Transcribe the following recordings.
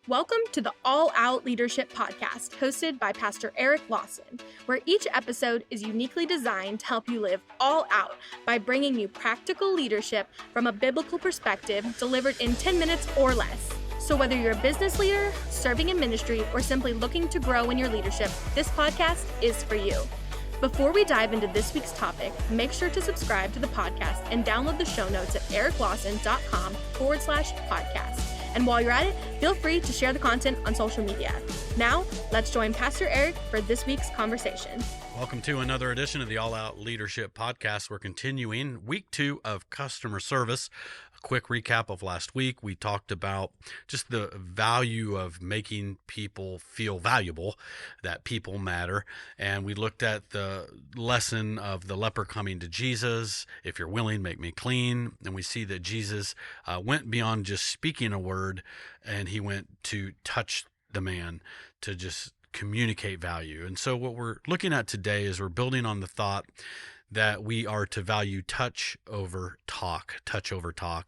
Welcome to the All Out Leadership Podcast, hosted by Pastor Eric Lawson, where each episode is uniquely designed to help you live all out by bringing you practical leadership from a biblical perspective delivered in 10 minutes or less. So whether you're a business leader, serving in ministry, or simply looking to grow in your leadership, this podcast is for you. Before we dive into this week's topic, make sure to subscribe to the podcast and download the show notes at ericlawson.com/podcast. And while you're at it, feel free to share the content on social media. Now, let's join Pastor Eric for this week's conversation. Welcome to another edition of the All Out Leadership Podcast. We're continuing week 2 of customer service. A quick recap of last week. We talked about just the value of making people feel valuable, that people matter. And we looked at the lesson of the leper coming to Jesus. If you're willing, make me clean. And we see that Jesus went beyond just speaking a word, and he went to touch the man, to just communicate value. And so what we're looking at today is we're building on the thought that we are to value touch over talk.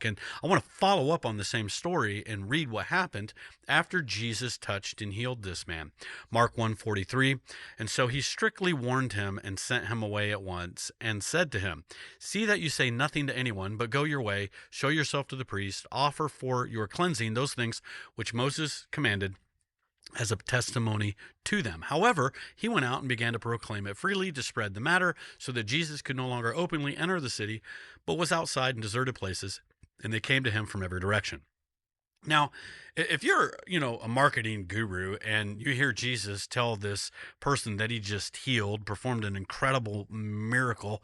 And I want to follow up on the same story and read what happened after Jesus touched and healed this man. Mark 1:43, and so he strictly warned him and sent him away at once and said to him, "See that you say nothing to anyone, but go your way, show yourself to the priest, offer for your cleansing those things which Moses commanded as a testimony to them." However, he went out and began to proclaim it freely, to spread the matter, so that Jesus could no longer openly enter the city, but was outside in deserted places, and they came to him from every direction. Now, if you're, a marketing guru and you hear Jesus tell this person that he just healed, performed an incredible miracle,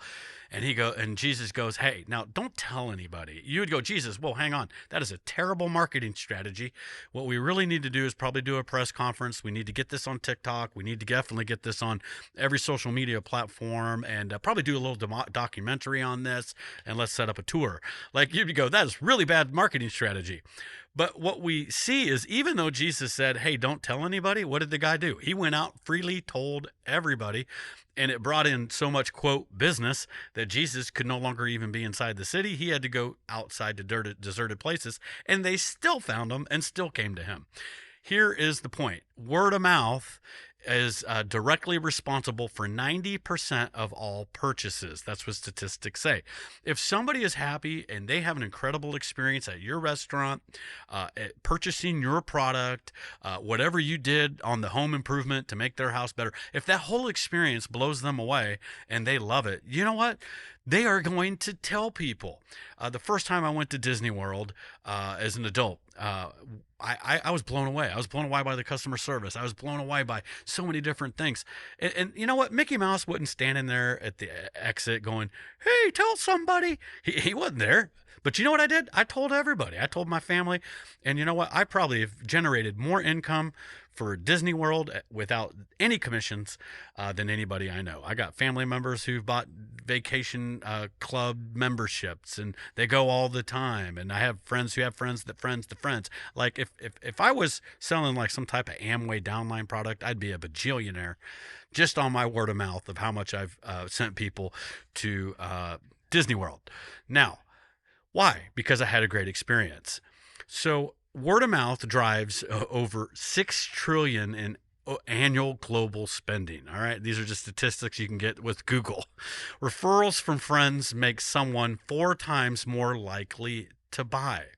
and Jesus goes, "Hey, now don't tell anybody." You would go, "Jesus, whoa, hang on. That is a terrible marketing strategy. What we really need to do is probably do a press conference. We need to get this on TikTok. We need to definitely get this on every social media platform, and probably do a little documentary on this, and let's set up a tour." Like, you'd go, "That is really bad marketing strategy." But what we see is, even though Jesus said, "Hey, don't tell anybody," what did the guy do? He went out, freely told everybody, and it brought in so much, quote, business that Jesus could no longer even be inside the city. He had to go outside to deserted places, and they still found him and still came to him. Here is the point. Word of mouth is directly responsible for 90% of all purchases. That's what statistics say. If somebody is happy and they have an incredible experience at your restaurant, at purchasing your product, whatever you did on the home improvement to make their house better, if that whole experience blows them away and they love it, you know what? They are going to tell people. The first time I went to Disney World as an adult, I was blown away. I was blown away by the customer service. I was blown away by so many different things. And you know what? Mickey Mouse wasn't standing there at the exit going, "Hey, tell somebody." He wasn't there. But you know what I did? I told everybody. I told my family. And you know what? I probably have generated more income for Disney World without any commissions than anybody I know. I got family members who've bought vacation club memberships, and they go all the time. And I have friends who have friends that friends to friends. Like, if I was selling like some type of Amway downline product, I'd be a bajillionaire just on my word of mouth of how much I've sent people to Disney World. Now, why? Because I had a great experience. So word of mouth drives over $6 trillion in annual global spending. All right. These are just statistics you can get with Google. Referrals from friends make someone 4 times more likely to buy.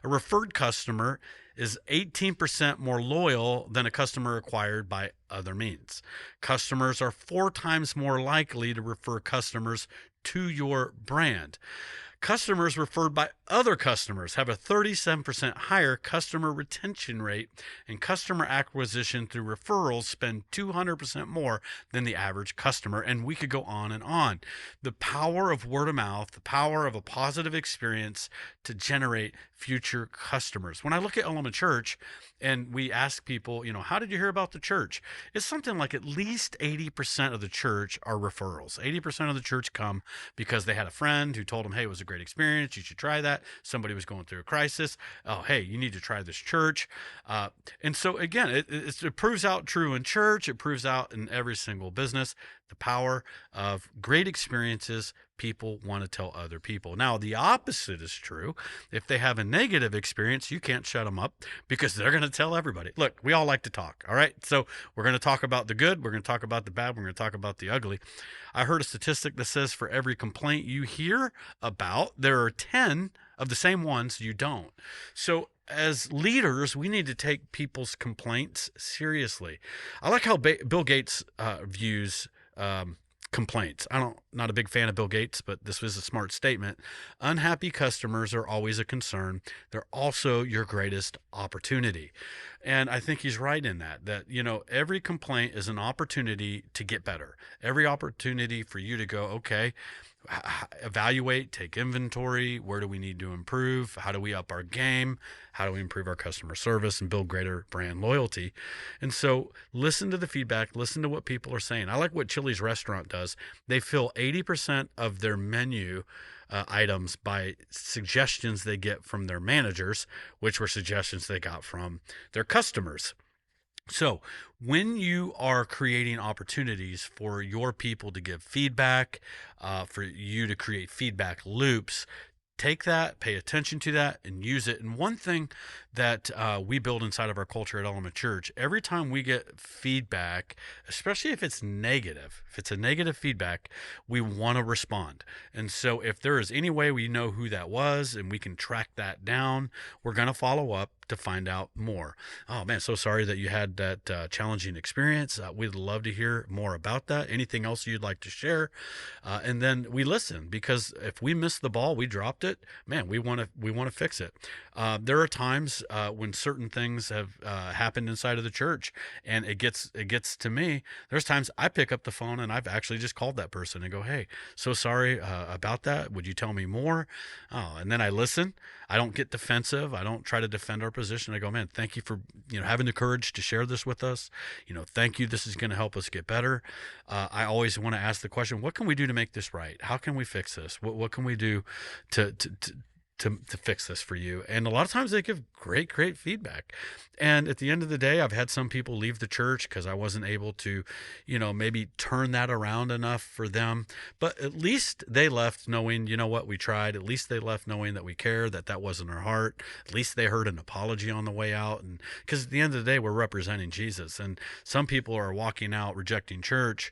A referred customer is 18% more loyal than a customer acquired by other means. Customers are 4 times more likely to refer customers to your brand. Customers referred by other customers have a 37% higher customer retention rate, and customer acquisition through referrals spend 200% more than the average customer, and we could go on and on. The power of word of mouth, the power of a positive experience to generate future customers. When I look at Element Church and we ask people, how did you hear about the church? It's something like at least 80% of the church are referrals. 80% of the church come because they had a friend who told them, "Hey, it was a great experience. You should try that." Somebody was going through a crisis. "Oh, hey, you need to try this church." And so again, it proves out true in church. It proves out in every single business The power of great experiences people want to tell other people. Now, the opposite is true. If they have a negative experience, you can't shut them up because they're going to tell everybody. Look, we all like to talk, all right? So we're going to talk about the good, we're going to talk about the bad, we're going to talk about the ugly. I heard a statistic that says for every complaint you hear about, there are 10 of the same ones you don't. So as leaders, we need to take people's complaints seriously. I like how Bill Gates views complaints. Not a big fan of Bill Gates, but this was a smart statement. Unhappy customers are always a concern. They're also your greatest opportunity. And I think he's right in that, every complaint is an opportunity to get better. Every opportunity for you to go, okay, evaluate, take inventory. Where do we need to improve? How do we up our game? How do we improve our customer service and build greater brand loyalty? And so listen to the feedback, listen to what people are saying. I like what Chili's restaurant does. They fill 80% of their menu items by suggestions they get from their managers, which were suggestions they got from their customers. So when you are creating opportunities for your people to give feedback, for you to create feedback loops, take that, pay attention to that, and use it. And one thing that we build inside of our culture at Element Church, every time we get feedback, especially if it's negative, if it's a negative feedback, we want to respond. And so if there is any way we know who that was and we can track that down, we're going to follow up to find out more. Oh man, so sorry that you had that challenging experience. We'd love to hear more about that. Anything else you'd like to share? And then we listen, because if we missed the ball, we dropped it, man, we want to fix it. There are times when certain things have happened inside of the church, and it gets to me. There's times I pick up the phone and I've actually just called that person and go, hey, so sorry about that. Would you tell me more? Oh, and then I listen. I don't get defensive. I don't try to defend our position. I go, man, thank you for having the courage to share this with us. Thank you. This is going to help us get better. I always want to ask the question, what can we do to make this right? How can we fix this? What can we do to fix this for you? And a lot of times they give great feedback. And at the end of the day, I've had some people leave the church because I wasn't able to, maybe turn that around enough for them. But at least they left knowing, what, we tried. At least they left knowing that we care, that wasn't our heart. At least they heard an apology on the way out. And because at the end of the day, we're representing Jesus. And some people are walking out rejecting church,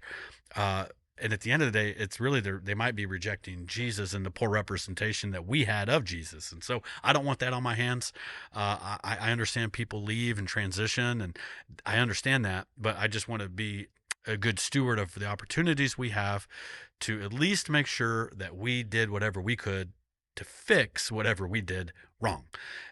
and at the end of the day, it's really they might be rejecting Jesus and the poor representation that we had of Jesus. And so I don't want that on my hands. I understand people leave and transition, and I understand that, but I just want to be a good steward of the opportunities we have to at least make sure that we did whatever we could to fix whatever we did wrong.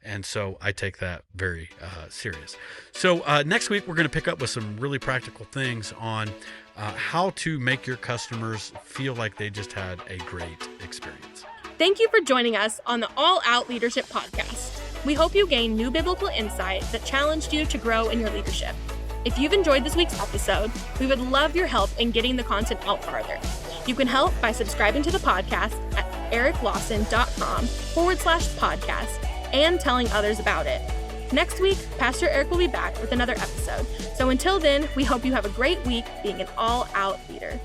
And so I take that very serious. So next week, we're going to pick up with some really practical things on how to make your customers feel like they just had a great experience. Thank you for joining us on the All Out Leadership Podcast. We hope you gained new biblical insight that challenged you to grow in your leadership. If you've enjoyed this week's episode, we would love your help in getting the content out farther. You can help by subscribing to the podcast at ericlawson.com/podcast and telling others about it. Next week, Pastor Eric will be back with another episode. So until then, we hope you have a great week being an all-out leader.